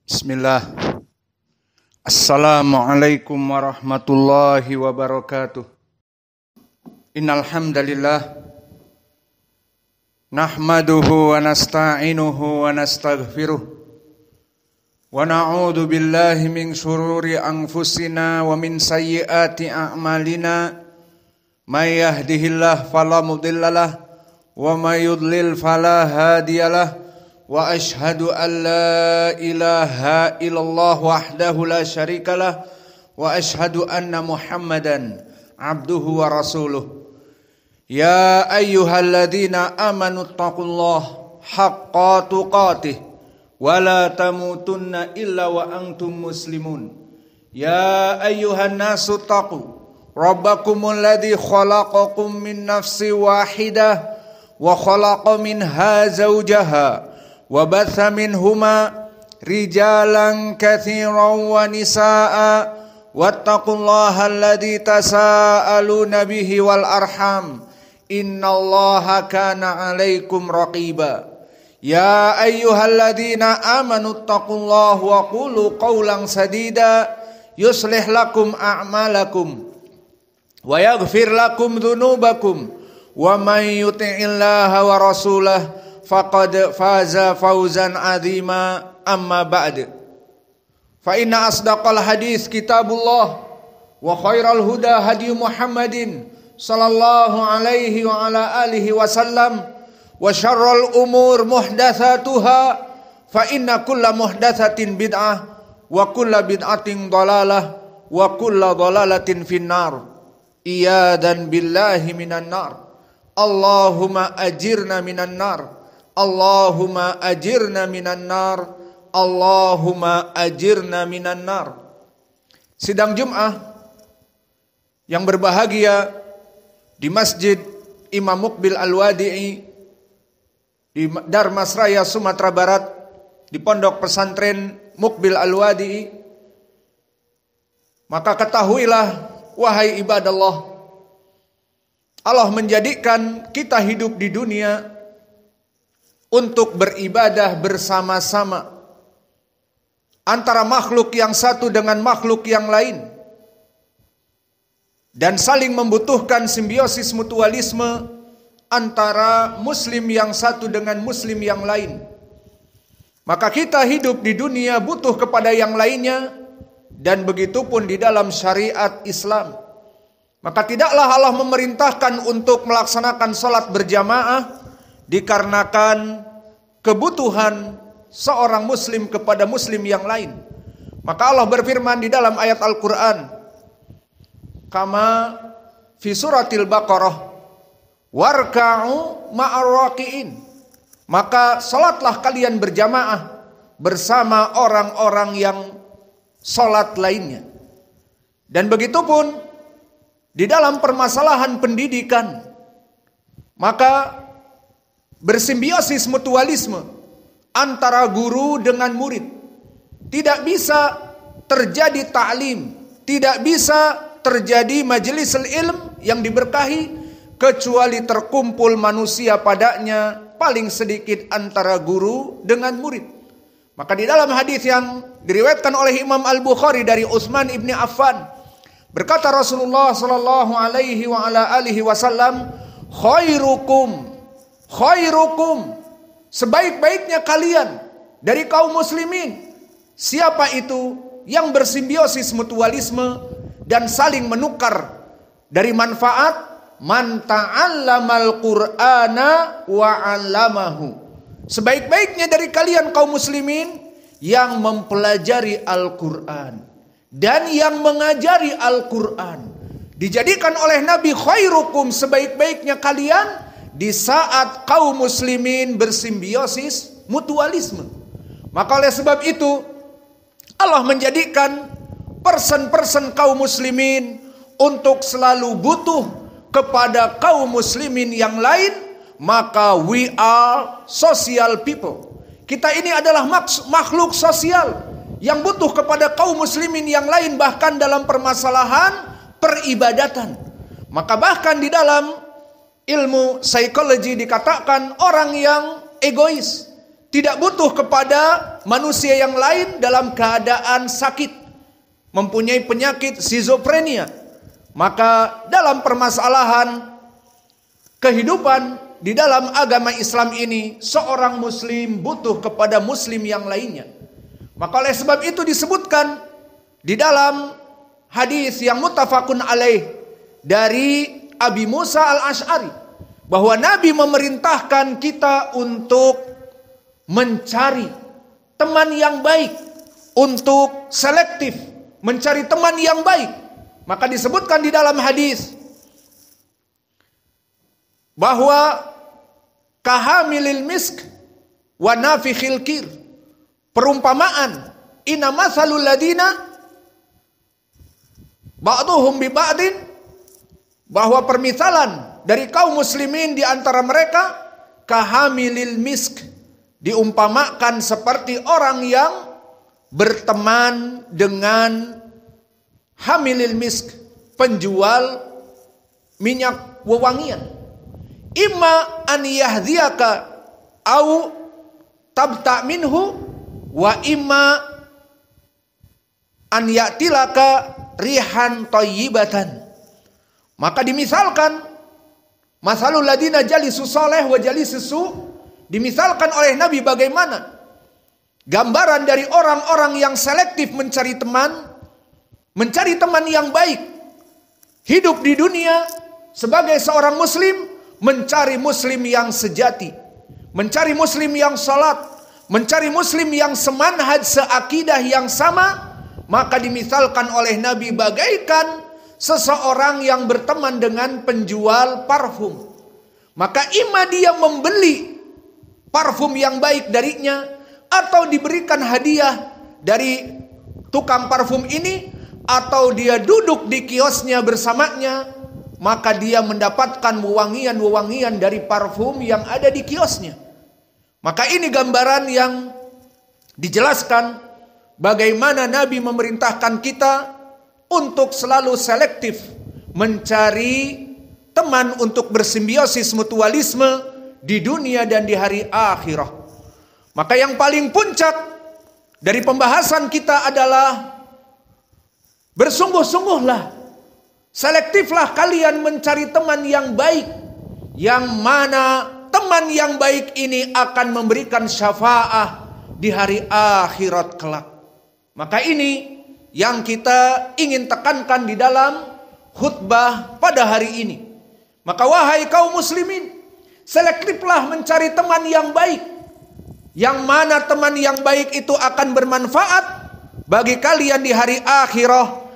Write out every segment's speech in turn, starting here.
Bismillah. Assalamualaikum warahmatullahi wabarakatuh. Innal hamdalillah nahmaduhu wa nasta'inuhu wa nastaghfiruh wa na'udzu billahi min shururi anfusina wa min sayyiati a'malina. May yahdihillahu fala mudhillalah wa may yudlil fala hadiyalah. Wa ashhadu an la ilaha illallah wahdahu la syarikalah wa ashhadu anna Muhammadan abduhu wa rasuluh. Ya ayyuhalladzina amanu taqullaha haqqa tuqatih wa la tamutunna illa wa antum muslimun. Ya ayyuhan nasu taqu rabbakumul ladzi khalaqakum min nafsin wahidah wa khalaqa minha zawjaha wa batha minhuma rijalan katsiran wa nisaa wattaqullaha alladzi tasaaluna bihi wal arham innallaha kana 'alaikum raqiba. Ya ayyuhalladzina amanu taqullaha wa qulu qawlan sadida yuslih lakum a'malakum wa yaghfir lakum dzunubakum wa may yuti'illaha wa rasulahu faqad faza fawzan azima. Amma ba'd. Fa inna asdaqal hadis kitabullah wa khairal huda hadi Muhammadin sallallahu alaihi wa ala alihi wasallam wa syarrul umur muhdatsatuha fa inna kulla muhdatsatin bid'ah wa kulla bid'atin dhalalah wa kulla dhalalatin finnar. Iyadan billahi minan nar. Allahumma ajirna minan nar. Allahumma ajirna minan nar. Allahumma ajirna minan nar. Sidang Jum'ah yang berbahagia di Masjid Imam Muqbil Al-Wadi'i di Darmasraya, Sumatera Barat, di Pondok Pesantren Muqbil Al-Wadi'i. Maka ketahuilah wahai ibadallah, Allah menjadikan kita hidup di dunia untuk beribadah bersama-sama antara makhluk yang satu dengan makhluk yang lain dan saling membutuhkan simbiosis mutualisme antara muslim yang satu dengan muslim yang lain. Maka kita hidup di dunia butuh kepada yang lainnya, dan begitu pun di dalam syariat Islam. Maka tidaklah Allah memerintahkan untuk melaksanakan salat berjamaah dikarenakan kebutuhan seorang muslim kepada muslim yang lain. Maka Allah berfirman di dalam ayat Al-Quran, kama fi suratil Baqarah, warka'u ma'arraqiin. Maka salatlah kalian berjamaah bersama orang-orang yang salat lainnya. Dan begitu pun di dalam permasalahan pendidikan, maka bersimbiosis mutualisme antara guru dengan murid. Tidak bisa terjadi ta'lim, tidak bisa terjadi majelis ilm yang diberkahi kecuali terkumpul manusia padanya paling sedikit antara guru dengan murid. Maka di dalam hadis yang diriwayatkan oleh Imam Al-Bukhari dari Utsman ibni Affan, berkata Rasulullah sallallahu alaihi wa ala alihi wasallam, khairukum, sebaik-baiknya kalian dari kaum muslimin, siapa itu yang bersimbiosis mutualisme dan saling menukar dari manfaat, man ta'allamal qur'ana wa 'allamahu. Sebaik-baiknya dari kalian kaum muslimin yang mempelajari Al-Qur'an dan yang mengajari Al-Qur'an. Dijadikan oleh Nabi khairukum, sebaik-baiknya kalian di saat kaum muslimin bersimbiosis mutualisme. Maka oleh sebab itu Allah menjadikan person-person kaum muslimin untuk selalu butuh kepada kaum muslimin yang lain. Maka we are social people. Kita ini adalah makhluk sosial yang butuh kepada kaum muslimin yang lain, bahkan dalam permasalahan peribadatan. Maka bahkan di dalam ilmu psikologi dikatakan orang yang egois tidak butuh kepada manusia yang lain dalam keadaan sakit, mempunyai penyakit skizofrenia. Maka dalam permasalahan kehidupan di dalam agama Islam ini, seorang muslim butuh kepada muslim yang lainnya. Maka oleh sebab itu disebutkan di dalam hadis yang muttafaqun alaih dari Abi Musa al-Asy'ari, bahwa Nabi memerintahkan kita untuk mencari teman yang baik, untuk selektif mencari teman yang baik. Maka disebutkan di dalam hadis bahwa kahamilil misk wa nafikhil kir, perumpamaan inna mathalul ladina ba'duhum bi ba'din, bahwa permisalan dari kaum muslimin di antara mereka kahamilil misk, diumpamakan seperti orang yang berteman dengan hamilil misk, penjual minyak wewangian. Imma an yahdiyaka au tabta minhu wa imma an ya'tilaka rihan thayyibatan. Maka dimisalkan masalul ladina jalisus saleh wa jalisus su, dimisalkan oleh Nabi bagaimana gambaran dari orang-orang yang selektif mencari teman yang baik. Hidup di dunia sebagai seorang muslim, mencari muslim yang sejati, mencari muslim yang salat, mencari muslim yang semanhaj, seakidah yang sama. Maka dimisalkan oleh Nabi bagaikan seseorang yang berteman dengan penjual parfum. Maka ima dia membeli parfum yang baik darinya, atau diberikan hadiah dari tukang parfum ini, atau dia duduk di kiosnya bersamanya, maka dia mendapatkan wewangian-wewangian dari parfum yang ada di kiosnya. Maka ini gambaran yang dijelaskan bagaimana Nabi memerintahkan kita untuk selalu selektif mencari teman untuk bersimbiosis mutualisme di dunia dan di hari akhirah. Maka yang paling puncak dari pembahasan kita adalah bersungguh-sungguhlah, selektiflah kalian mencari teman yang baik, yang mana teman yang baik ini akan memberikan syafaat di hari akhirat kelak. Maka ini yang kita ingin tekankan di dalam khutbah pada hari ini. Maka wahai kaum muslimin, selektiflah mencari teman yang baik, yang mana teman yang baik itu akan bermanfaat bagi kalian di hari akhirah,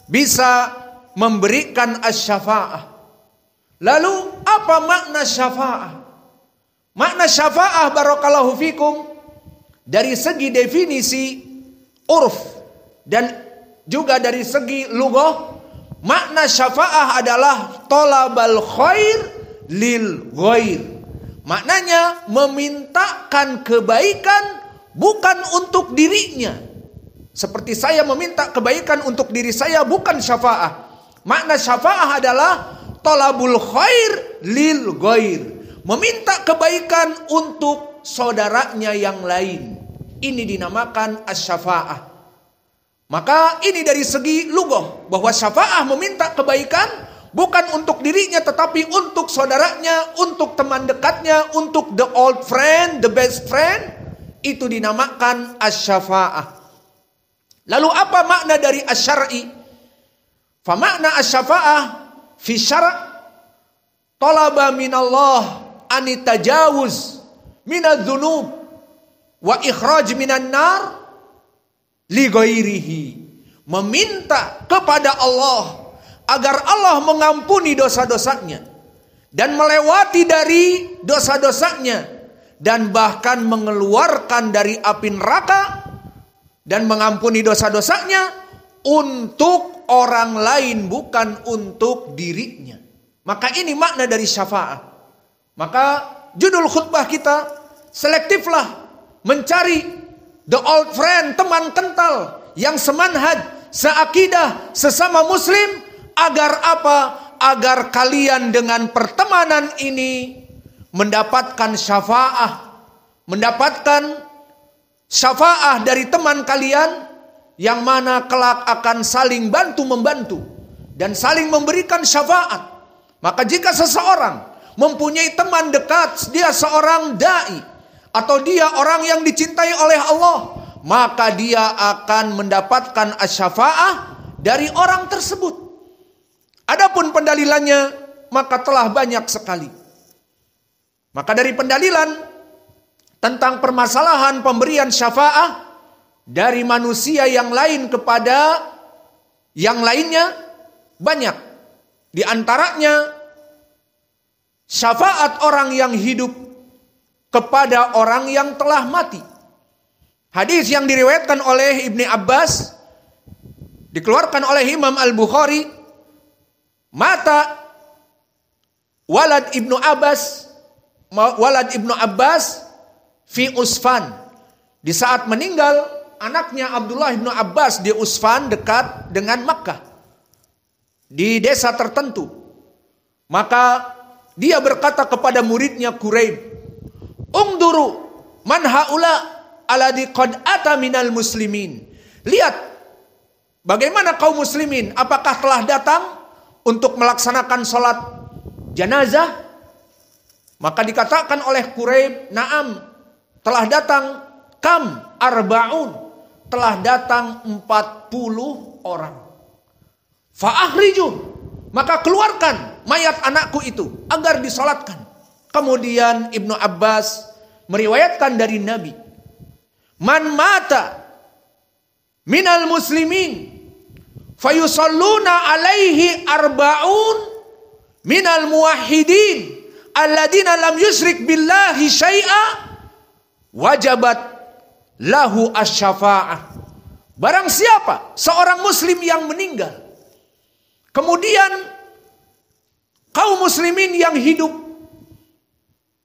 bisa memberikan asy-syafa'ah. Lalu apa makna syafa'ah? Makna syafa'ah barakallahu fikum dari segi definisi urf dan juga dari segi lughah, makna syafa'ah adalah talabal khair lil ghair. Maknanya memintakan kebaikan bukan untuk dirinya. Seperti saya meminta kebaikan untuk diri saya, bukan syafa'ah. Makna syafa'ah adalah talabul khair lil ghair, meminta kebaikan untuk saudaranya yang lain. Ini dinamakan asy-syafa'ah. Maka ini dari segi lughah, bahwa syafa'ah meminta kebaikan bukan untuk dirinya tetapi untuk saudaranya, untuk teman dekatnya, untuk the old friend, the best friend. Itu dinamakan asy-syafa'ah. Lalu apa makna dari asy-syar'i? Fa makna asy-syafa'ah fi syara' talaba minallah an tajawuz minadz-dzunub wa ikhraj minan nar li ghairihi. Meminta kepada Allah agar Allah mengampuni dosa-dosanya dan melewati dari dosa-dosanya, dan bahkan mengeluarkan dari api neraka dan mengampuni dosa-dosanya untuk orang lain, bukan untuk dirinya. Maka ini makna dari syafaat. Maka judul khutbah kita, selektiflah mencari the old friend, teman kental yang semanhaj, seakidah, sesama muslim. Agar apa? Agar kalian dengan pertemanan ini mendapatkan syafaat, mendapatkan syafaat dari teman kalian yang mana kelak akan saling bantu-membantu dan saling memberikan syafaat. Maka jika seseorang mempunyai teman dekat, dia seorang dai atau dia orang yang dicintai oleh Allah, maka dia akan mendapatkan asy-syafaah dari orang tersebut. Adapun pendalilannya maka telah banyak sekali. Maka dari pendalilan tentang permasalahan pemberian syafaah dari manusia yang lain kepada yang lainnya banyak. Di antaranya syafaat orang yang hidup kepada orang yang telah mati. Hadis yang diriwayatkan oleh Ibni Abbas, dikeluarkan oleh Imam Al-Bukhari, mata walad Ibnu Abbas fi Usfan. Di saat meninggal anaknya Abdullah Ibnu Abbas di Usfan, dekat dengan Makkah, di desa tertentu. Maka dia berkata kepada muridnya Quraib, "Ungduru man haula alladhi qad ata minal muslimin." Lihat bagaimana kaum muslimin, apakah telah datang untuk melaksanakan sholat jenazah? Maka dikatakan oleh Quraib, "Na'am, telah datang." Kam arba'un, telah datang 40 orang. Fa'akhrijuh, maka keluarkan mayat anakku itu agar disolatkan. Kemudian Ibnu Abbas meriwayatkan dari Nabi, "Man mata minal muslimin fayusalluna alaihi arba'un minal muwahhidin alladina lam yusyrik billahi syai'a wajabat lahu asy-syafa'ah." Barang siapa seorang muslim yang meninggal, kemudian kaum muslimin yang hidup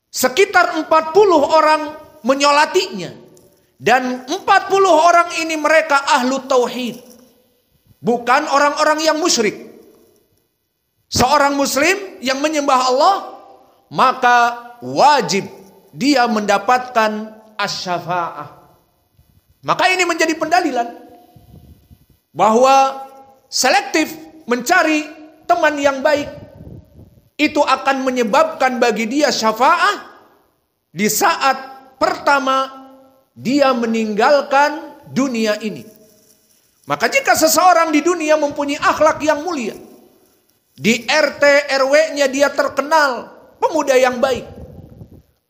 sekitar 40 orang menyolatinya, dan 40 orang ini mereka ahlu tauhid, bukan orang-orang yang musyrik. Seorang muslim yang menyembah Allah, maka wajib dia mendapatkan asy-syafa'ah. Maka ini menjadi pendalilan bahwa selektif mencari teman yang baik itu akan menyebabkan bagi dia syafaah di saat pertama dia meninggalkan dunia ini. Maka jika seseorang di dunia mempunyai akhlak yang mulia, di RT RW-nya dia terkenal pemuda yang baik,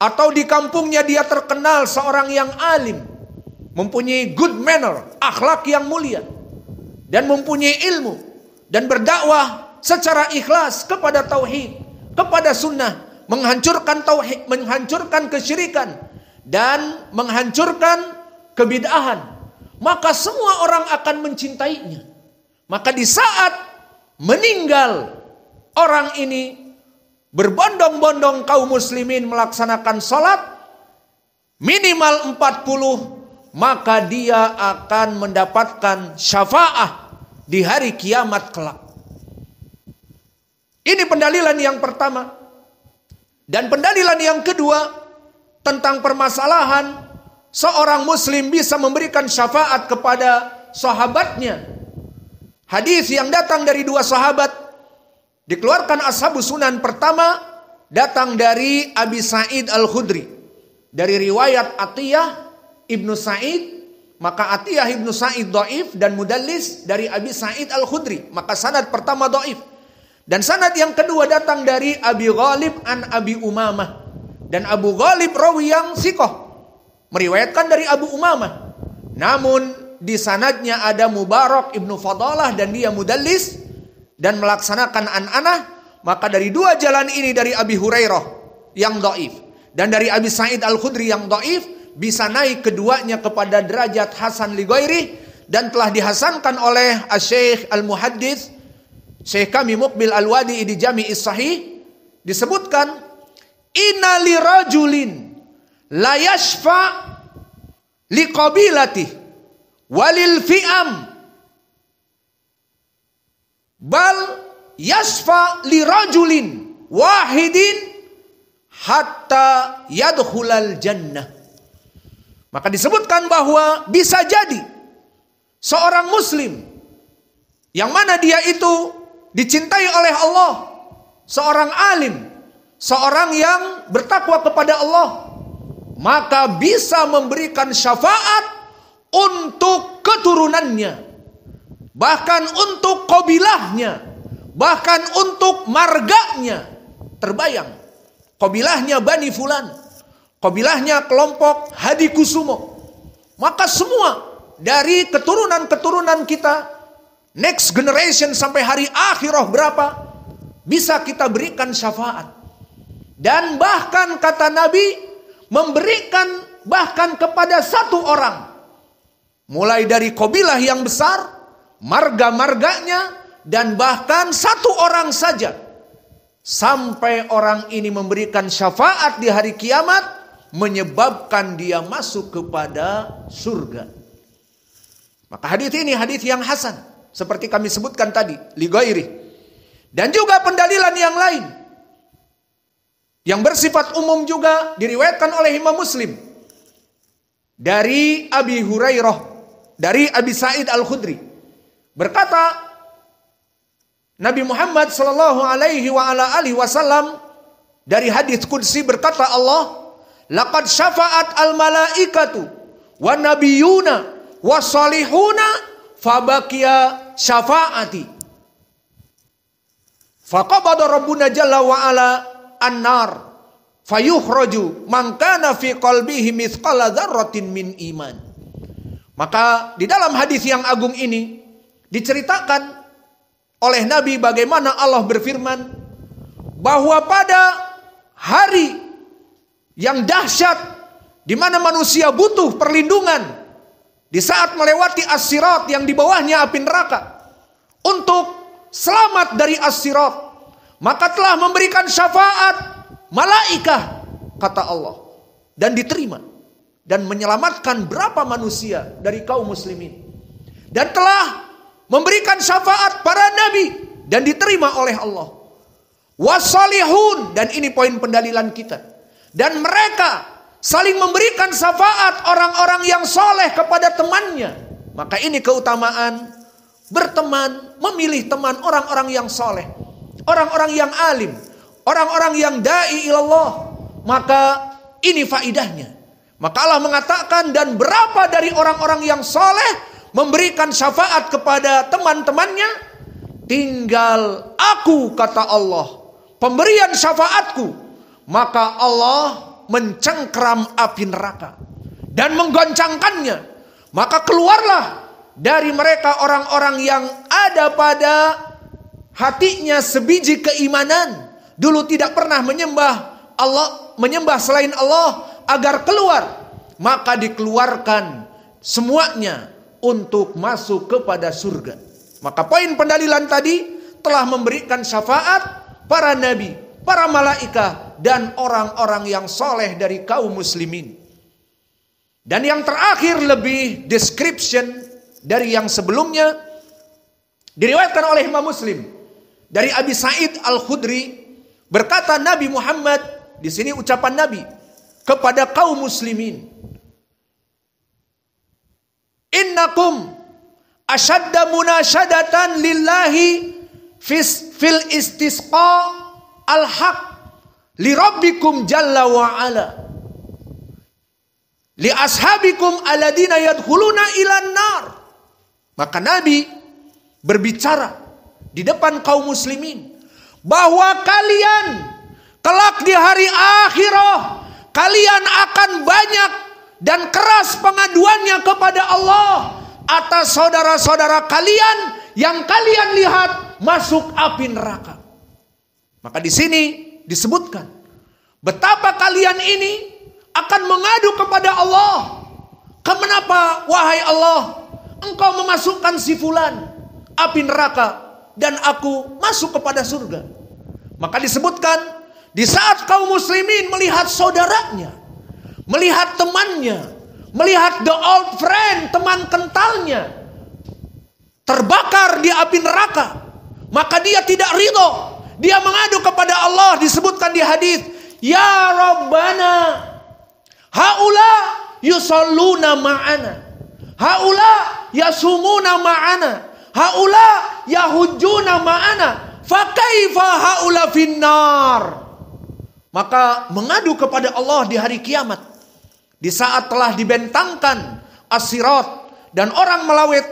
atau di kampungnya dia terkenal seorang yang alim, mempunyai good manner, akhlak yang mulia, dan mempunyai ilmu, dan berdakwah secara ikhlas kepada tauhid, kepada sunnah, menghancurkan tauhid, menghancurkan kesyirikan, dan menghancurkan kebid'ahan, maka semua orang akan mencintainya. Maka di saat meninggal orang ini, berbondong-bondong kaum muslimin melaksanakan sholat minimal 40, maka dia akan mendapatkan syafaah di hari kiamat kelak. Ini pendalilan yang pertama. Dan pendalilan yang kedua tentang permasalahan seorang muslim bisa memberikan syafaat kepada sahabatnya. Hadis yang datang dari dua sahabat, dikeluarkan Ashabus Sunan. Pertama datang dari Abi Sa'id Al-Khudri, dari riwayat Atiyah Ibnu Sa'id, maka Atiyah Ibnu Sa'id dhaif dan mudallis dari Abi Sa'id Al-Khudri, maka sanad pertama dhaif. Dan sanad yang kedua datang dari Abi Ghalib an Abi Umamah, dan Abu Ghalib rawi yang thiqah, meriwayatkan dari Abu Umamah. Namun di sanadnya ada Mubarak Ibnu Fadalah dan dia mudallis dan melaksanakan an-anah. Maka dari dua jalan ini, dari Abi Hurairah yang dhaif dan dari Abi Sa'id Al-Khudri yang dhaif, bisa naik keduanya kepada derajat hasan li ghairi, dan telah dihasankan oleh Asy-Syaikh Al-Muhaddits Syekh kami Muqbil Al-Wadi di Jami'is Sahih. Disebutkan, inna li rajulin la yashfa li qabilati walil fi'am bal yashfa li rajulin wahidin hatta yadkhulal jannah. Maka disebutkan bahwa bisa jadi seorang muslim yang mana dia itu dicintai oleh Allah, seorang alim, seorang yang bertakwa kepada Allah, maka bisa memberikan syafaat untuk keturunannya, bahkan untuk qabilahnya, bahkan untuk marganya. Terbayang, qabilahnya Bani Fulan, qabilahnya kelompok Hadi Kusumo, maka semua dari keturunan-keturunan kita, next generation sampai hari akhirah berapa, bisa kita berikan syafaat. Dan bahkan kata Nabi, memberikan bahkan kepada satu orang, mulai dari qabilah yang besar, marga-marganya, dan bahkan satu orang saja, sampai orang ini memberikan syafaat di hari kiamat, menyebabkan dia masuk kepada surga. Maka hadis ini hadis yang hasan, seperti kami sebutkan tadi, li ghairi. Dan juga pendalilan yang lain yang bersifat umum juga diriwayatkan oleh Imam Muslim dari Abi Hurairah, dari Abi Sa'id Al-Khudri, berkata Nabi Muhammad sallallahu alaihi wa ala alihi wasallam dari hadis qudsi, berkata Allah, laqad syafa'at al-malaikatu wa nabiyuna wa salihuna fabaqiya syafa'ati faqabada rabbuna jalla wa ala an-nar fayukhraju man kana fi qalbihi mithqala dzarratin min iman. Maka di dalam hadis yang agung ini diceritakan oleh Nabi bagaimana Allah berfirman bahwa pada hari yang dahsyat di mana manusia butuh perlindungan di saat melewati as-sirat yang di bawahnya api neraka, untuk selamat dari as-sirat, maka telah memberikan syafaat malaikah, kata Allah, dan diterima dan menyelamatkan berapa manusia dari kaum muslimin, dan telah memberikan syafaat para nabi dan diterima oleh Allah. Wasalihun, dan ini poin pendalilan kita, dan mereka saling memberikan syafaat orang-orang yang soleh kepada temannya. Maka ini keutamaan berteman, memilih teman orang-orang yang soleh, orang-orang yang alim, orang-orang yang da'i ilallah. Maka ini faidahnya. Maka Allah mengatakan, dan berapa dari orang-orang yang soleh memberikan syafaat kepada teman-temannya, tinggal aku, kata Allah, pemberian syafaatku, maka Allah mencengkram api neraka dan menggoncangkannya. Maka keluarlah dari mereka orang-orang yang ada pada hatinya sebiji keimanan, dulu tidak pernah menyembah Allah, menyembah selain Allah, agar keluar, maka dikeluarkan semuanya untuk masuk kepada surga. Maka poin pendalilan tadi telah memberikan syafaat para nabi, para malaikat, dan orang-orang yang soleh dari kaum muslimin. Dan yang terakhir lebih description dari yang sebelumnya, diriwayatkan oleh Imam Muslim dari Abi Sa'id Al-Khudri, berkata Nabi Muhammad, di sini ucapan Nabi kepada kaum muslimin, innakum ashadda munasyadatan lillahi fil istisqa al-haq li rabbikum jalla wa ala li ashabikum alladina yadkhuluna ilan nar. Maka Nabi berbicara di depan kaum muslimin bahwa kalian kelak di hari akhirah, kalian akan banyak dan keras pengaduannya kepada Allah atas saudara-saudara kalian yang kalian lihat masuk api neraka. Maka di sini disebutkan betapa kalian ini akan mengadu kepada Allah. Kenapa wahai Allah engkau memasukkan si fulan api neraka dan aku masuk kepada surga? Maka disebutkan di saat kaum muslimin melihat saudaranya, melihat temannya, melihat the old friend, teman kentalnya, terbakar di api neraka, maka dia tidak ridho. Dia mengadu kepada Allah, disebutkan di hadis, ya Rabbana, haula yusalluna ma'ana, haula yasumuna ma'ana, haula yahujjuna ma'ana, fa kaifa haula finnar. Maka mengadu kepada Allah di hari kiamat, di saat telah dibentangkan as-sirat dan orang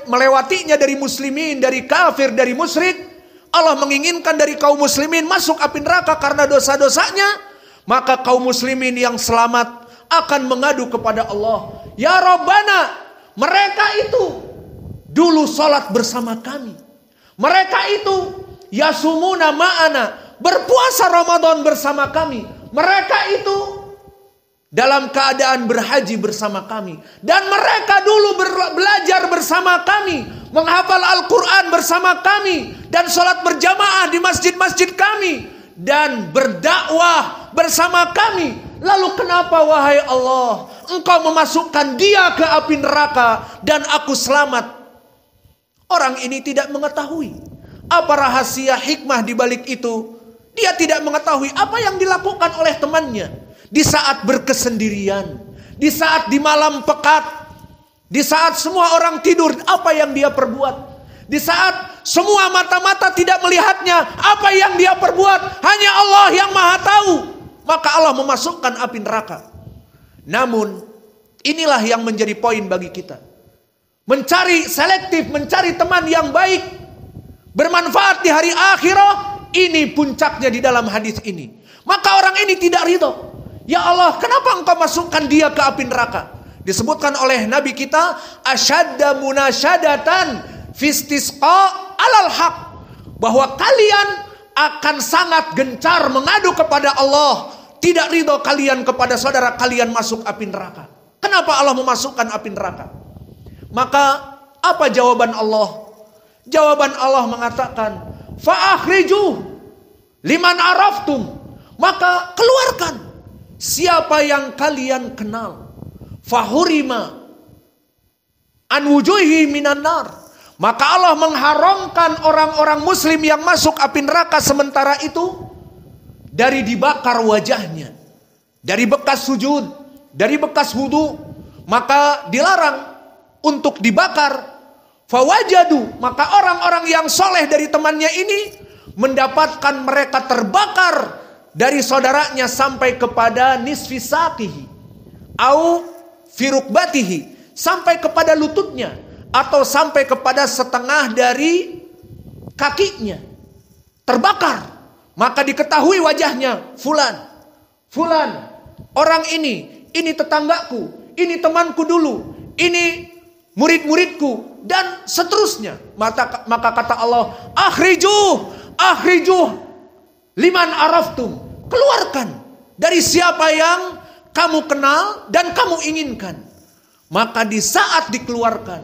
melewatinya dari muslimin, dari kafir, dari musyrik. Allah menginginkan dari kaum muslimin masuk api neraka karena dosa-dosanya. Maka kaum muslimin yang selamat akan mengadu kepada Allah, ya Rabbana, mereka itu dulu sholat bersama kami, mereka itu yasumuna ma'ana, berpuasa Ramadan bersama kami, mereka itu dalam keadaan berhaji bersama kami, dan mereka dulu belajar bersama kami, menghafal Al-Quran bersama kami, dan sholat berjamaah di masjid-masjid kami, dan berdakwah bersama kami. Lalu kenapa wahai Allah, Engkau memasukkan dia ke api neraka dan aku selamat? Orang ini tidak mengetahui apa rahasia hikmah di balik itu. Dia tidak mengetahui apa yang dilakukan oleh temannya di saat berkesendirian, di saat di malam pekat, di saat semua orang tidur. Apa yang dia perbuat? Di saat semua mata-mata tidak melihatnya, apa yang dia perbuat? Hanya Allah yang maha tahu. Maka Allah memasukkan api neraka. Namun inilah yang menjadi poin bagi kita. Mencari selektif, mencari teman yang baik, bermanfaat di hari akhirat. Ini puncaknya di dalam hadis ini. Maka orang ini tidak ridho. Ya Allah, kenapa Engkau masukkan dia ke api neraka? Disebutkan oleh Nabi kita, asyadda munasyadatan fistisqa alal haq, bahwa kalian akan sangat gencar mengadu kepada Allah, tidak ridho kalian kepada saudara kalian masuk api neraka. Kenapa Allah memasukkan api neraka? Maka apa jawaban Allah? Jawaban Allah mengatakan, fa akhrijuh liman araftum, maka keluarkan siapa yang kalian kenal. Fahurima an wujuhi minan nar, maka Allah mengharamkan orang-orang muslim yang masuk api neraka sementara itu dari dibakar wajahnya, dari bekas sujud, dari bekas wudu, maka dilarang untuk dibakar. Fawajadu, maka orang-orang yang soleh dari temannya ini mendapatkan mereka terbakar dari saudaranya sampai kepada nisfi saqihi au firukbatihi, sampai kepada lututnya atau sampai kepada setengah dari kakinya terbakar. Maka diketahui wajahnya, fulan, fulan, orang ini tetanggaku, ini temanku dulu, ini murid-muridku, dan seterusnya. Maka kata Allah, akhrijuh liman araftum, keluarkan dari siapa yang kamu kenal dan kamu inginkan. Maka di saat dikeluarkan,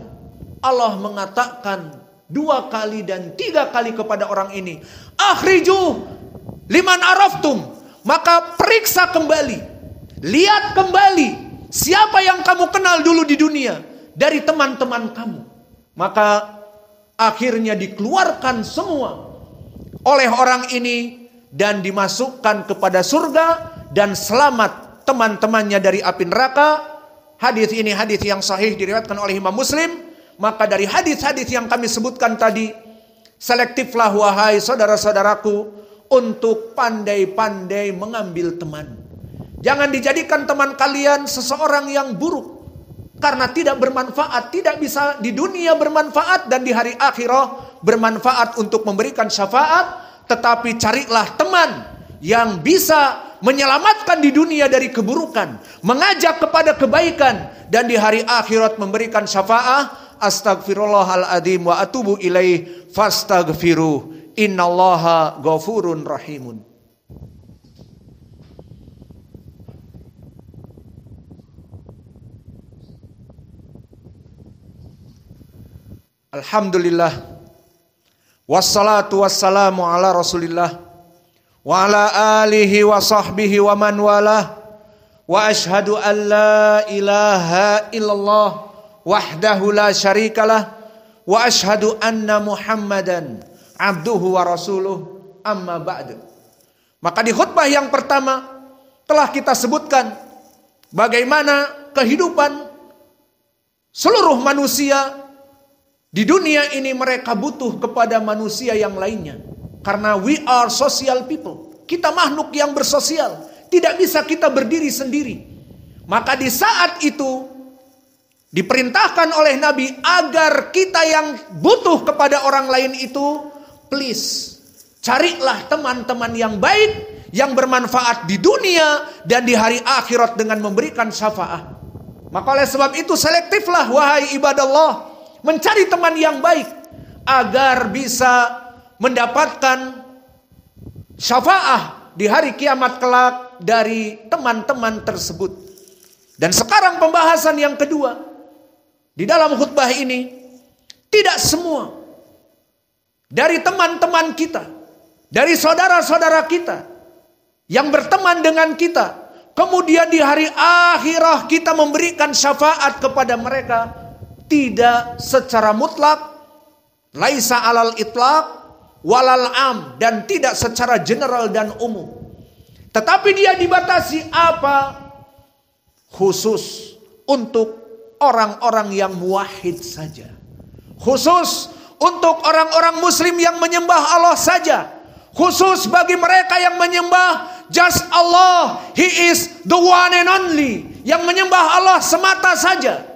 Allah mengatakan 2 kali dan 3 kali kepada orang ini, akhrijuh liman araftum, maka periksa kembali, lihat kembali siapa yang kamu kenal dulu di dunia dari teman-teman kamu. Maka akhirnya dikeluarkan semua oleh orang ini dan dimasukkan kepada surga dan selamat teman-temannya dari api neraka. Hadis ini hadis yang sahih diriwayatkan oleh Imam Muslim. Maka dari hadis-hadis yang kami sebutkan tadi, selektiflah wahai saudara-saudaraku untuk pandai-pandai mengambil teman. Jangan dijadikan teman kalian seseorang yang buruk, karena tidak bermanfaat, tidak bisa di dunia bermanfaat dan di hari akhirat bermanfaat untuk memberikan syafaat. Tetapi carilah teman yang bisa menyelamatkan di dunia dari keburukan, mengajak kepada kebaikan, dan di hari akhirat memberikan syafaat. Astaghfirullahaladzim wa atubu ilaih fastaghfiruh, innallaha ghafurun rahimun. Alhamdulillah, wassalatu wassalamu ala rasulillah wa ala alihi wa sahbihi wa man walah, wa ashhadu an la ilaha illallah wahdahu la syarikalah, wa ashhadu anna muhammadan abduhu wa rasuluh, amma ba'du. Maka di khutbah yang pertama telah kita sebutkan bagaimana kehidupan seluruh manusia di dunia ini, mereka butuh kepada manusia yang lainnya. Karena we are social people. Kita makhluk yang bersosial. Tidak bisa kita berdiri sendiri. Maka di saat itu diperintahkan oleh Nabi agar kita yang butuh kepada orang lain itu, please, carilah teman-teman yang baik, yang bermanfaat di dunia dan di hari akhirat dengan memberikan syafaat. Maka oleh sebab itu selektiflah wahai ibadallah, mencari teman yang baik agar bisa mendapatkan syafaat di hari kiamat kelak dari teman-teman tersebut. Dan sekarang pembahasan yang kedua di dalam khutbah ini, tidak semua dari teman-teman kita, dari saudara-saudara kita yang berteman dengan kita, kemudian di hari akhirat kita memberikan syafaat kepada mereka. Tidak secara mutlak, laisa alal itlaq walal am, dan tidak secara general dan umum. Tetapi dia dibatasi apa? Khusus untuk orang-orang yang muwahhid saja. Khusus untuk orang-orang muslim yang menyembah Allah saja. Khusus bagi mereka yang menyembah just Allah, He is the one and only, yang menyembah Allah semata saja.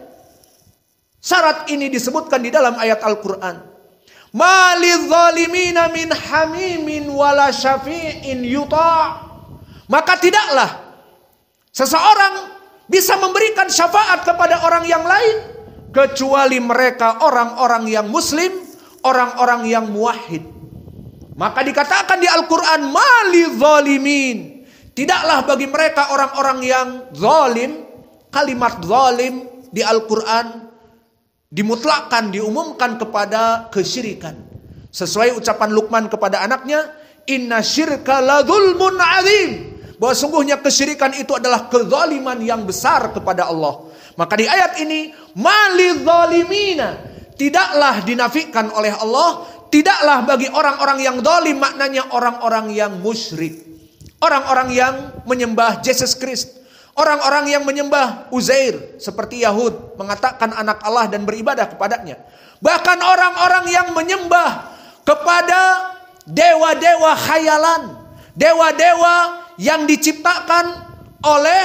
Syarat ini disebutkan di dalam ayat Al-Quran. Ma lidzalimina min hamimin wala syafi'in yuta'. Maka tidaklah seseorang bisa memberikan syafaat kepada orang yang lain kecuali mereka orang-orang yang muslim, orang-orang yang muwahhid. Maka dikatakan di Al-Quran, ma lidzalimin, tidaklah bagi mereka orang-orang yang zalim. Kalimat zalim di Al-Quran dimutlakkan, diumumkan kepada kesyirikan. Sesuai ucapan Luqman kepada anaknya, inna syirka la dzulmun azim, bahwa sungguhnya kesyirikan itu adalah kezaliman yang besar kepada Allah. Maka di ayat ini, malidh zalimina, tidaklah dinafikan oleh Allah, tidaklah bagi orang-orang yang zalim, maknanya orang-orang yang musyrik, orang-orang yang menyembah Yesus Kristus, orang-orang yang menyembah Uzair seperti Yahud, mengatakan anak Allah dan beribadah kepadanya. Bahkan orang-orang yang menyembah kepada dewa-dewa khayalan, dewa-dewa yang diciptakan oleh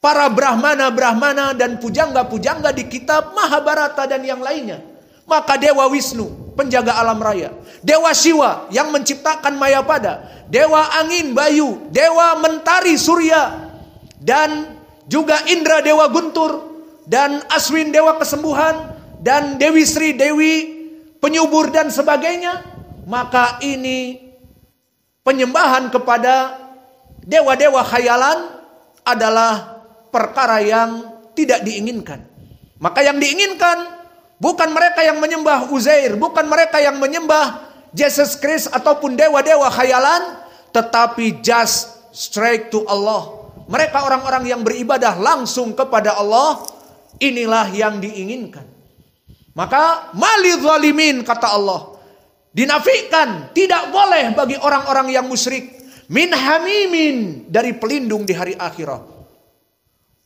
para brahmana-brahmana dan pujangga-pujangga di kitab Mahabharata dan yang lainnya. Maka Dewa Wisnu, penjaga alam raya, Dewa Siwa yang menciptakan Mayapada, Dewa Angin Bayu, Dewa Mentari Surya, dan juga Indra Dewa Guntur, dan Aswin Dewa Kesembuhan, dan Dewi Sri Dewi Penyubur dan sebagainya. Maka ini penyembahan kepada dewa-dewa khayalan adalah perkara yang tidak diinginkan. Maka yang diinginkan bukan mereka yang menyembah Uzair, bukan mereka yang menyembah Yesus Kristus ataupun dewa-dewa khayalan, tetapi just straight to Allah. Mereka orang-orang yang beribadah langsung kepada Allah, inilah yang diinginkan. Maka malidh zalimin, kata Allah, dinafikan, tidak boleh bagi orang-orang yang musyrik, min hamimin, dari pelindung di hari akhirat,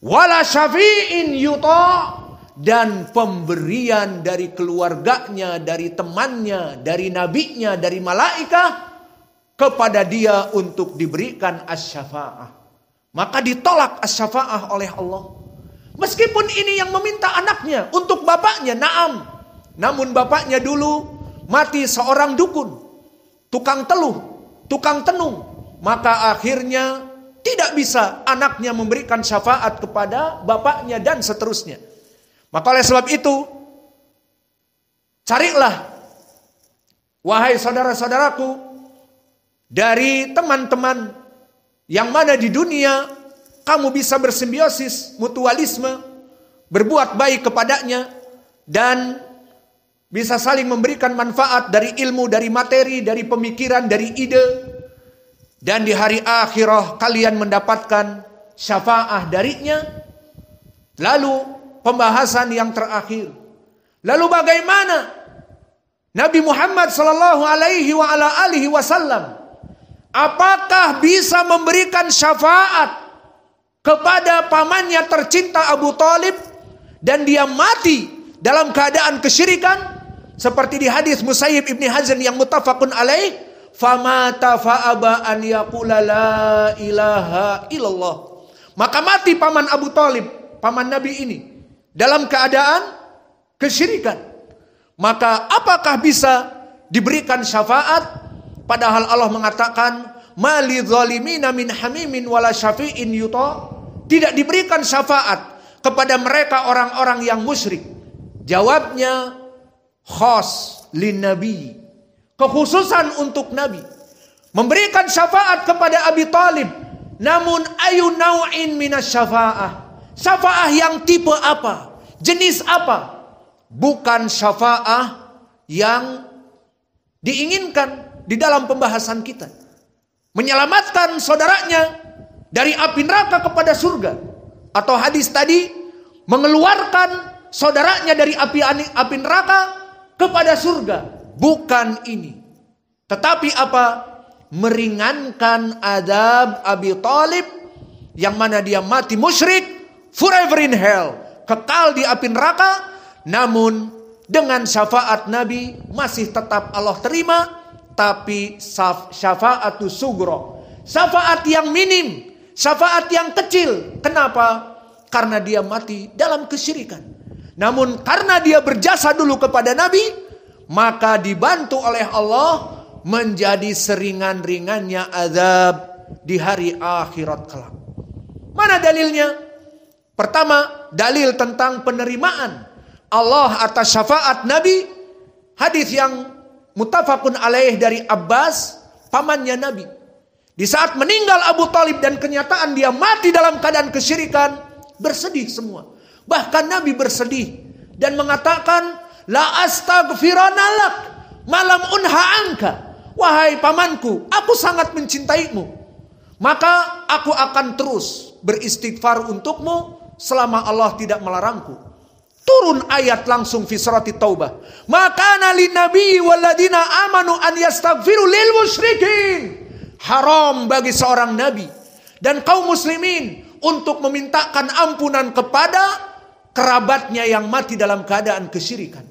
wala syafi'in yuta', dan pemberian dari keluarganya, dari temannya, dari nabinya, dari malaikat kepada dia untuk diberikan as-syafa'ah. Maka ditolak as-syafa'ah oleh Allah. Meskipun ini yang meminta anaknya untuk bapaknya, naam. Namun bapaknya dulu mati seorang dukun, tukang teluh, tukang tenung. Maka akhirnya tidak bisa anaknya memberikan syafaat kepada bapaknya dan seterusnya. Maka oleh sebab itu, carilah, wahai saudara-saudaraku, dari teman-teman yang mana di dunia kamu bisa bersimbiosis, mutualisme, berbuat baik kepadanya, dan bisa saling memberikan manfaat dari ilmu, dari materi, dari pemikiran, dari ide. Dan di hari akhirah kalian mendapatkan syafaat darinya. Lalu pembahasan yang terakhir. Lalu bagaimana Nabi Muhammad sallallahu alaihi wa ala alihi wasallam apakah bisa memberikan syafaat kepada pamannya tercinta Abu Thalib dan dia mati dalam keadaan kesyirikan, seperti di hadis Musayyib ibni Hazn yang muttafaqun alaih, famata fa'aba an yaqula la ilaha illallah. Maka mati paman Abu Thalib, paman Nabi ini, dalam keadaan kesyirikan. Maka apakah bisa diberikan syafaat? Padahal Allah mengatakan, mali zalimina min hamimin wala syafi'in yuta. Tidak diberikan syafaat kepada mereka orang-orang yang musyrik. Jawabnya, khas lin nabi, kekhususan untuk Nabi. Memberikan syafaat kepada Abi Thalib. Namun ayu naw'in minas syafa'ah. Syafa'ah yang tipe apa? Jenis apa? Bukan syafa'ah yang diinginkan di dalam pembahasan kita. Menyelamatkan saudaranya dari api neraka kepada surga. Atau hadis tadi, mengeluarkan saudaranya dari api neraka kepada surga. Bukan ini. Tetapi apa? Meringankan adab Abi Thalib, yang mana dia mati musyrik, forever in hell, kekal di api neraka. Namun dengan syafaat Nabi masih tetap Allah terima, tapi syafa'atu sugro, syafaat yang minim, syafaat yang kecil. Kenapa? Karena dia mati dalam kesyirikan. Namun karena dia berjasa dulu kepada Nabi, maka dibantu oleh Allah menjadi seringan-ringannya azab di hari akhirat kelak. Mana dalilnya? Pertama, dalil tentang penerimaan Allah atas syafaat Nabi. Hadis yang muttafaqun alaih dari Abbas, pamannya Nabi. Di saat meninggal Abu Thalib dan kenyataan dia mati dalam keadaan kesyirikan, bersedih semua. Bahkan Nabi bersedih dan mengatakan, la astaghfirana lak malam unha anka. Wahai pamanku, aku sangat mencintaimu, maka aku akan terus beristighfar untukmu selama Allah tidak melarangku. Turun ayat langsung fi surat Taubah. Maka lin nabi waladina amanu an yastaghfiru lil musyrikin. Haram bagi seorang nabi dan kaum muslimin untuk memintakan ampunan kepada kerabatnya yang mati dalam keadaan kesyirikan.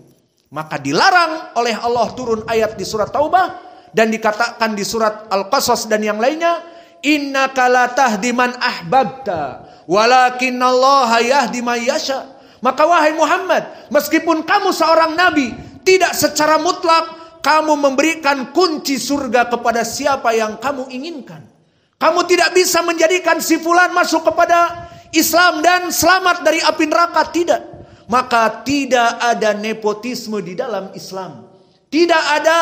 Maka dilarang oleh Allah, turun ayat di surat Taubah. Dan dikatakan di surat Al-Qasas dan yang lainnya, innaka la tahdi man ahbabta walakinallaha yahdi man yasha. Maka wahai Muhammad, meskipun kamu seorang nabi, tidak secara mutlak kamu memberikan kunci surga kepada siapa yang kamu inginkan. Kamu tidak bisa menjadikan si fulan masuk kepada Islam dan selamat dari api neraka, tidak. Maka tidak ada nepotisme di dalam Islam. Tidak ada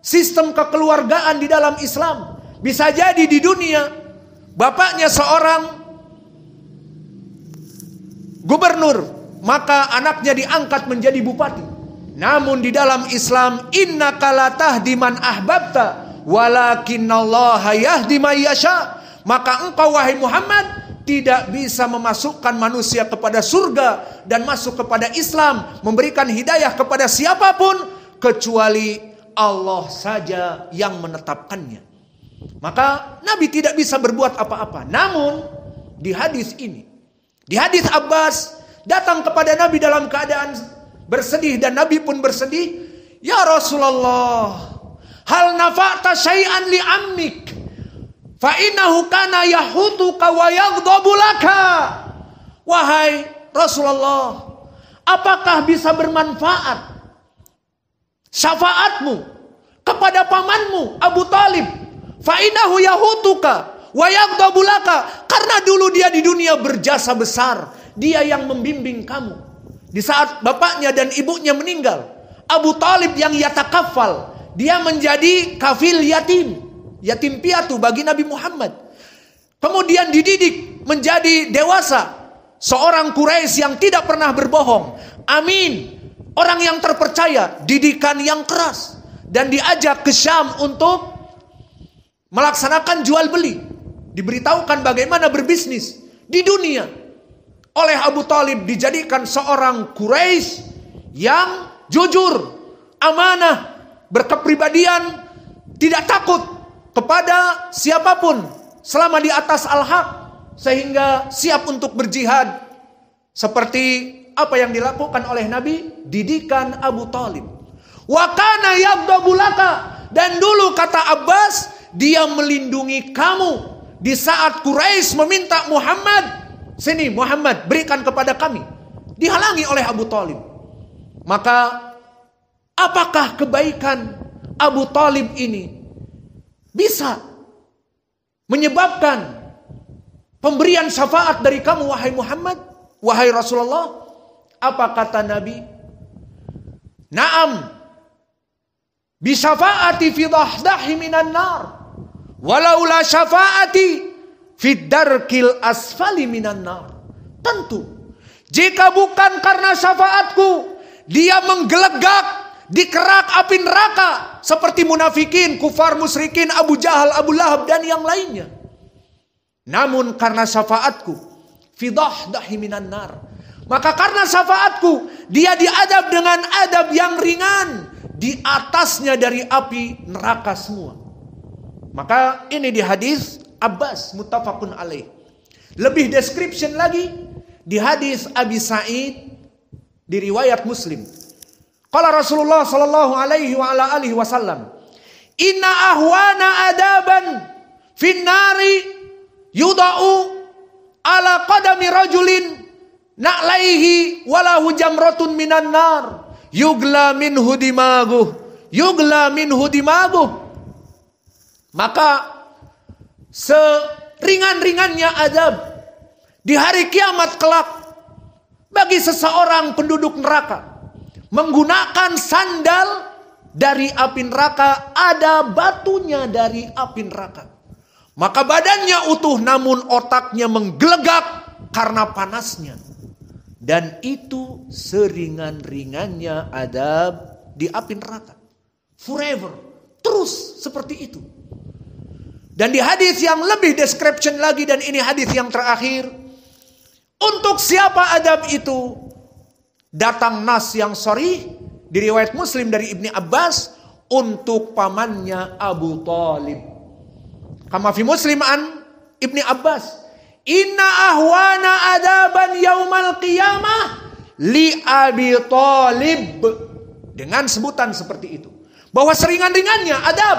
sistem kekeluargaan di dalam Islam. Bisa jadi di dunia bapaknya seorang gubernur, maka anaknya diangkat menjadi bupati. Namun di dalam Islam, innaka la tahdi man ahbabta walakinallaha yahdi man yasha. Maka engkau wahai Muhammad tidak bisa memasukkan manusia kepada surga dan masuk kepada Islam, memberikan hidayah kepada siapapun kecuali Allah saja yang menetapkannya. Maka Nabi tidak bisa berbuat apa-apa. Namun di hadis ini, di hadis Abbas datang kepada Nabi dalam keadaan bersedih dan Nabi pun bersedih. Ya Rasulullah, hal nafa'ta syai'an li ammik fa innahu kana yahutuka wa yaghdabu laka. Wahai Rasulullah, apakah bisa bermanfaat syafaatmu kepada pamanmu Abu Thalib? Fa innahu yahutuka wa yaghdabu laka. Karena dulu dia di dunia berjasa besar. Dia yang membimbing kamu. Di saat bapaknya dan ibunya meninggal, Abu Thalib yang yatakafal, dia menjadi kafil yatim, yatim piatu bagi Nabi Muhammad. Kemudian dididik menjadi dewasa, seorang Quraisy yang tidak pernah berbohong, amin, orang yang terpercaya, didikan yang keras, dan diajak ke Syam untuk melaksanakan jual beli, diberitahukan bagaimana berbisnis di dunia. Oleh Abu Thalib dijadikan seorang Quraisy yang jujur, amanah, berkepribadian, tidak takut kepada siapapun selama di atas al-haq. sehingga siap untuk berjihad. Seperti apa yang dilakukan oleh Nabi, didikan Abu Thalib. Wa kana yaghdabu laka, dan dulu kata Abbas, dia melindungi kamu di saat Quraisy meminta Muhammad, sini Muhammad berikan kepada kami. Dihalangi oleh Abu Thalib. Maka apakah kebaikan Abu Thalib ini bisa menyebabkan pemberian syafaat dari kamu wahai Muhammad, wahai Rasulullah? Apa kata Nabi? Naam, bisyafaati fi dahdahi minan nar, walaula syafaati fi darkil asfali minan nar. Tentu, jika bukan karena syafaatku, dia menggelegak di kerak api neraka seperti munafikin, kufar, musyrikin, Abu Jahal, Abu Lahab dan yang lainnya. Namun karena syafaatku, fi dahdahi minan nar, maka karena syafaatku, dia diadab dengan adab yang ringan, di atasnya dari api neraka semua. Maka ini di hadis Abbas muttafaqun alaih. Lebih description lagi di hadis Abi Sa'id di riwayat Muslim. Qala Rasulullah sallallahu alaihi wa ala alihi wasallam, inna ahwana adaban fin nari yudau ala qadami rajulin na'laihi walahu jamratun minan nar yugla minhu dimaguh, yugla minhu dimaguh. Maka seringan-ringannya azab di hari kiamat kelak bagi seseorang penduduk neraka menggunakan sandal dari api neraka, ada batunya dari api neraka, maka badannya utuh namun otaknya menggelegak karena panasnya. Dan itu seringan-ringannya adab di api neraka. Forever. Terus seperti itu. Dan di hadis yang lebih description lagi, dan ini hadis yang terakhir, untuk siapa adab itu? Datang nas yang sharih di riwayat Muslim dari Ibni Abbas, untuk pamannya Abu Thalib. Kama fi Muslim an Ibni Abbas, inna ahwana adaban yaumal qiyamah li Abi Thalib. Dengan sebutan seperti itu, bahwa seringan-ringannya adab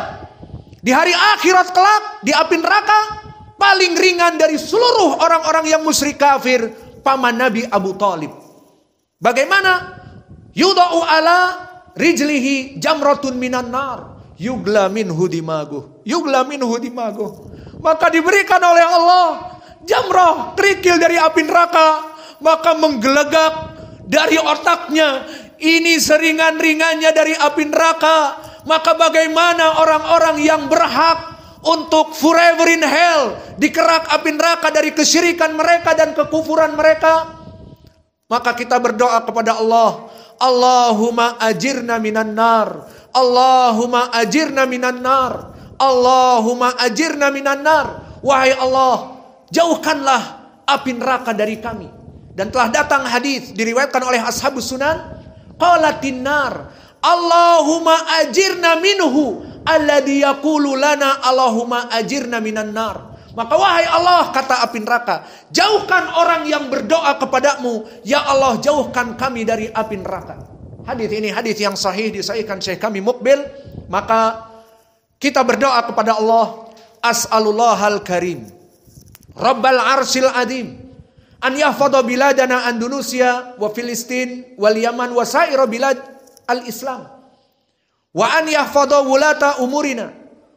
di hari akhirat kelak di api neraka paling ringan dari seluruh orang-orang yang musyrik kafir, paman Nabi Abu Thalib. Bagaimana? Yudau ala rijlihi jamratun minan nar yugla minhu dimaguh, yugla minhu dimaguh. Maka diberikan oleh Allah jamrah, kerikil dari api neraka, maka menggelegak dari otaknya. Ini seringan-ringannya dari api neraka. Maka bagaimana orang-orang yang berhak untuk forever in hell, dikerak api neraka dari kesyirikan mereka dan kekufuran mereka? Maka kita berdoa kepada Allah, Allahumma ajirna minan nar, Allahumma ajirna minan nar, Allahumma ajirna minan nar. Wahai Allah, jauhkanlah api neraka dari kami. Dan telah datang hadis diriwayatkan oleh ashabus sunan, qalatin nar Allahumma ajirna minhu alladhi yaqulu lana Allahumma ajirna minan nar. Maka wahai Allah, kata api neraka, jauhkan orang yang berdoa kepadamu, ya Allah jauhkan kami dari api neraka. Hadis ini hadis yang sahih, disahihkan Syekh kami Muqbil. Maka kita berdoa kepada Allah, as'alullahal karim Rabbal arsil adim an yahfadha biladana Andalusia wa Filistin wal Yaman wa saira bilad al-Islam, wa an yahfadha wulata umurina,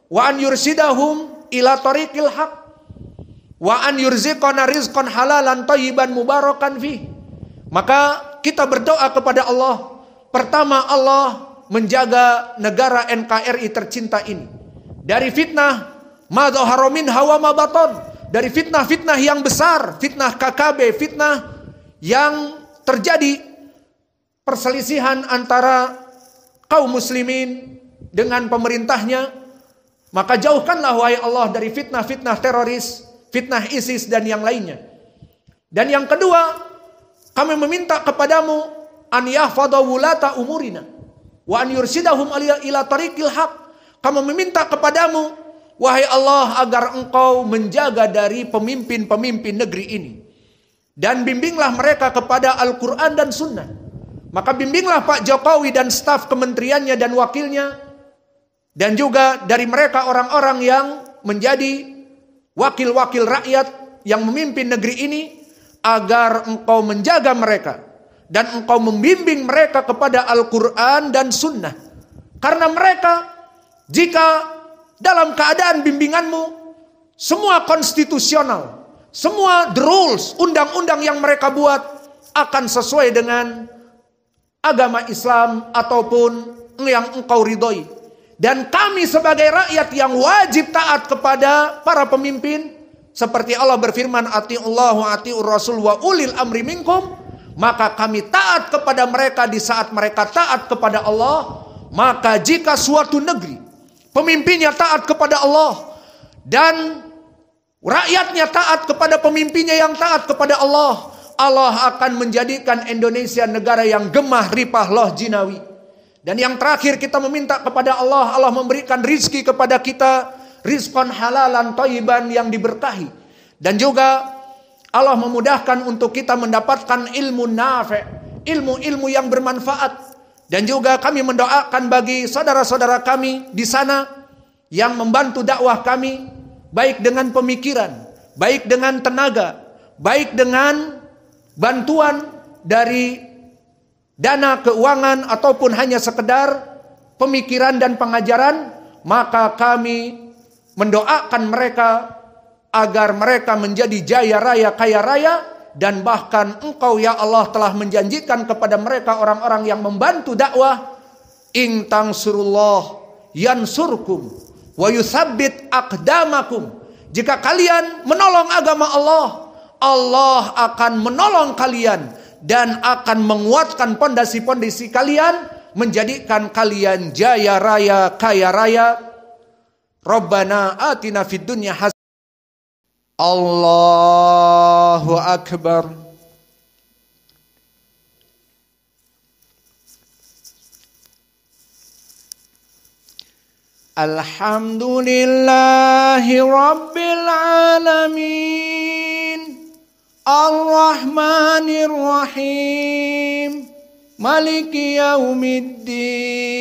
wa an yursidahum ila tariqil haq, wa an yurziqana rizqan halalan thayyiban mubarakan fi. Maka kita berdoa kepada Allah. Pertama, Allah menjaga negara NKRI tercinta ini dari fitnah ma dhahara minha wa ma batan, dari fitnah-fitnah yang besar, fitnah KKB, fitnah yang terjadi perselisihan antara kaum muslimin dengan pemerintahnya. Maka jauhkanlah wahai Allah dari fitnah-fitnah teroris, fitnah ISIS dan yang lainnya. Dan yang kedua, kami meminta kepadamu an yahfadha wulata umurina wa an yursidahum ila tariqil haq. Kami meminta kepadamu wahai Allah, agar engkau menjaga dari pemimpin-pemimpin negeri ini. Dan bimbinglah mereka kepada Al-Quran dan Sunnah. Maka bimbinglah Pak Jokowi dan staf kementeriannya dan wakilnya. Dan juga dari mereka orang-orang yang menjadi wakil-wakil rakyat yang memimpin negeri ini. Agar engkau menjaga mereka. Dan engkau membimbing mereka kepada Al-Quran dan Sunnah. Karena mereka, jika dalam keadaan bimbinganmu, semua konstitusional, semua the rules, undang-undang yang mereka buat akan sesuai dengan agama Islam ataupun yang engkau ridhoi. Dan kami sebagai rakyat yang wajib taat kepada para pemimpin, seperti Allah berfirman, atiullah wa atiur rasul wa ulil amri minkum, maka kami taat kepada mereka di saat mereka taat kepada Allah. Maka jika suatu negeri pemimpinnya taat kepada Allah dan rakyatnya taat kepada pemimpinnya yang taat kepada Allah, Allah akan menjadikan Indonesia negara yang gemah ripah loh jinawi. Dan yang terakhir kita meminta kepada Allah, Allah memberikan rizki kepada kita, rizqan halalan thayyiban yang diberkahi. Dan juga Allah memudahkan untuk kita mendapatkan ilmu nafi', ilmu-ilmu yang bermanfaat. Dan juga kami mendoakan bagi saudara-saudara kami di sana yang membantu dakwah kami, baik dengan pemikiran, baik dengan tenaga, baik dengan bantuan dari dana keuangan ataupun hanya sekedar pemikiran dan pengajaran. Maka kami mendoakan mereka agar mereka menjadi jaya raya, kaya raya. Dan bahkan engkau ya Allah telah menjanjikan kepada mereka orang-orang yang membantu dakwah, in tansurullah yansurkum wa yutsabbit aqdamakum. Jika kalian menolong agama Allah, Allah akan menolong kalian dan akan menguatkan pondasi-pondasi kalian, menjadikan kalian jaya raya, kaya raya. Rabbana atina fid dunya hasanah. Allahu Akbar. Alhamdulillahi Rabbil Alamin, Ar-Rahmanir Rahim, Maliki Yaumiddin,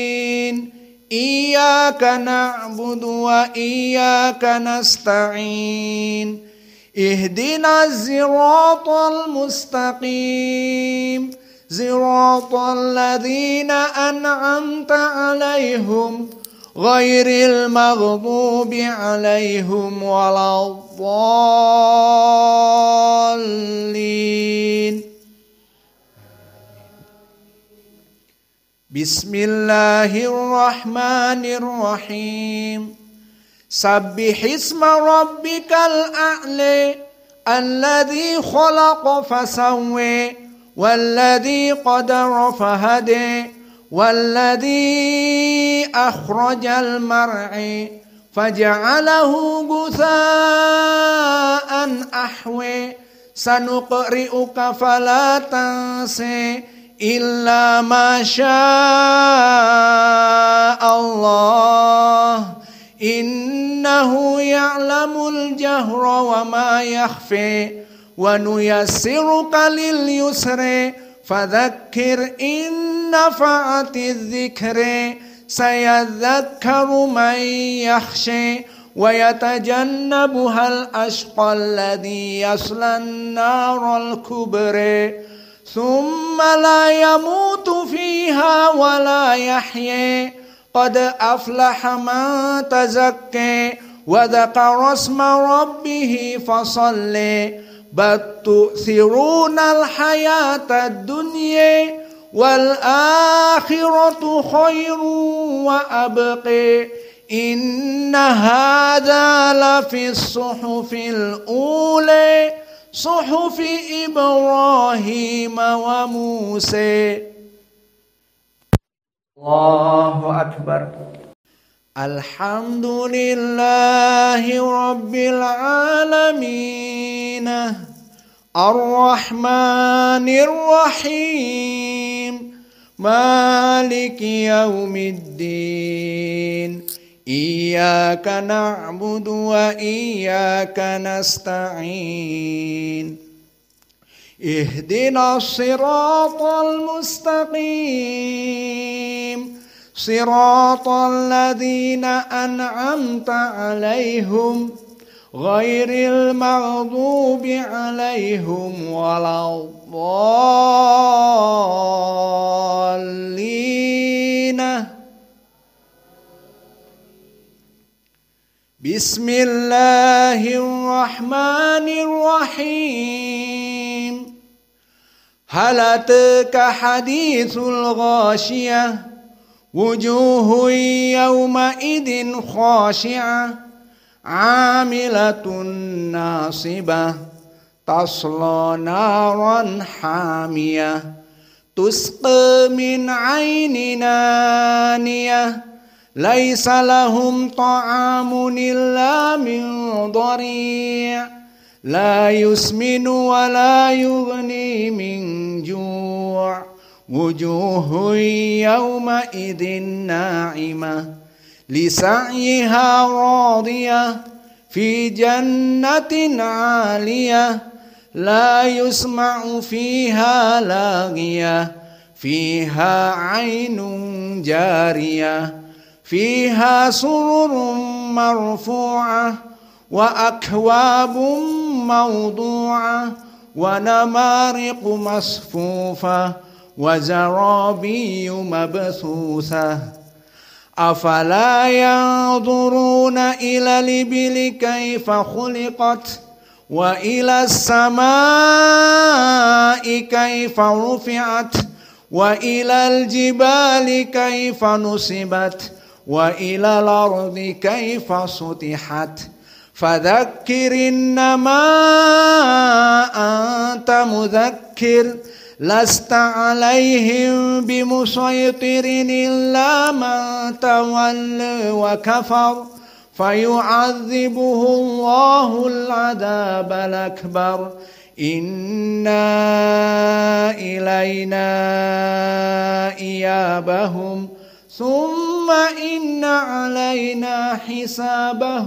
Iyyaka na'budu wa iyyaka nasta'in, Ihdinas siratal mustaqim, siratal ladzina an'amta 'alaihim ghairil maghdubi 'alaihim waladdallin. Bismillahirrahmanirrahim. Sabbihisma rabbikal a'la alladzi khalaqa fasawwa walladzi qadara fahada walladzi akhrajal mar'a faja'alahu ghutha'an ahwa sanuqri'uka fala tansa illa ma syaa Allah innahu ya'lamul jahra wa ma yakhfi wa nuyassiruka lil yusri fadhakkir in nafa'atiz dzikri sayadhakkaru man yakhsha wa yatajannabuhal ashqal ladzi yaslan naral kubra thumma la yamutu fiha wa la yahya qad aflaha man tazakka wa dzakara isma rabbih fasalli bal tu'thirunal hayatad dunya wal akhiratu khairun wa abqa inna hadza la fis suhufil ula suhufi Ibrahim wa Musa. Allahu Akbar. Alhamdulillahi Rabbil Alamin, Ar-Rahmanir Rahim, Maliki Yaumiddin, Iyyaka na'budu wa iyyaka nasta'in. Ihdinas siratal mustaqim. Siratal ladzina an'amta 'alaihim ghairil maghdubi 'alaihim waladdallin. Bismillahirrahmanirrahim. Hal ataka haditsul ghashiyah wujuhun yawma idin khashi'ah 'amilatun nasibah tasla naran hamiyah tusqa min 'ainin aniyah laisa lahum ta'amun illa min dhari' la yusminu wa la yughni min ju' wujuhun yawma idin na'imah li sa'yiha radiyah fi jannatin 'aliyah la yusma'u fiha laghiyah fiha 'ainun jariyah fiha sururun marfu'ah wa akwabun mawdu'ah wa namariqu masfufah wa zarabiyyu mabthusah. Afala yanzuruna ila libili kaifa khuliqat wa ila samai kaifa rufi'at wa ila aljibali kaifa nusibat wa ilal ardi kaifa sutihat fadzakkir innama anta mudzakkir lasta alaihim bimusaytirin illa man tawalla wa kafar fayu'adzibuhu Allahul 'adzabal akbar. Inna ilaina iyabahum Summa inna alaina hisabahum.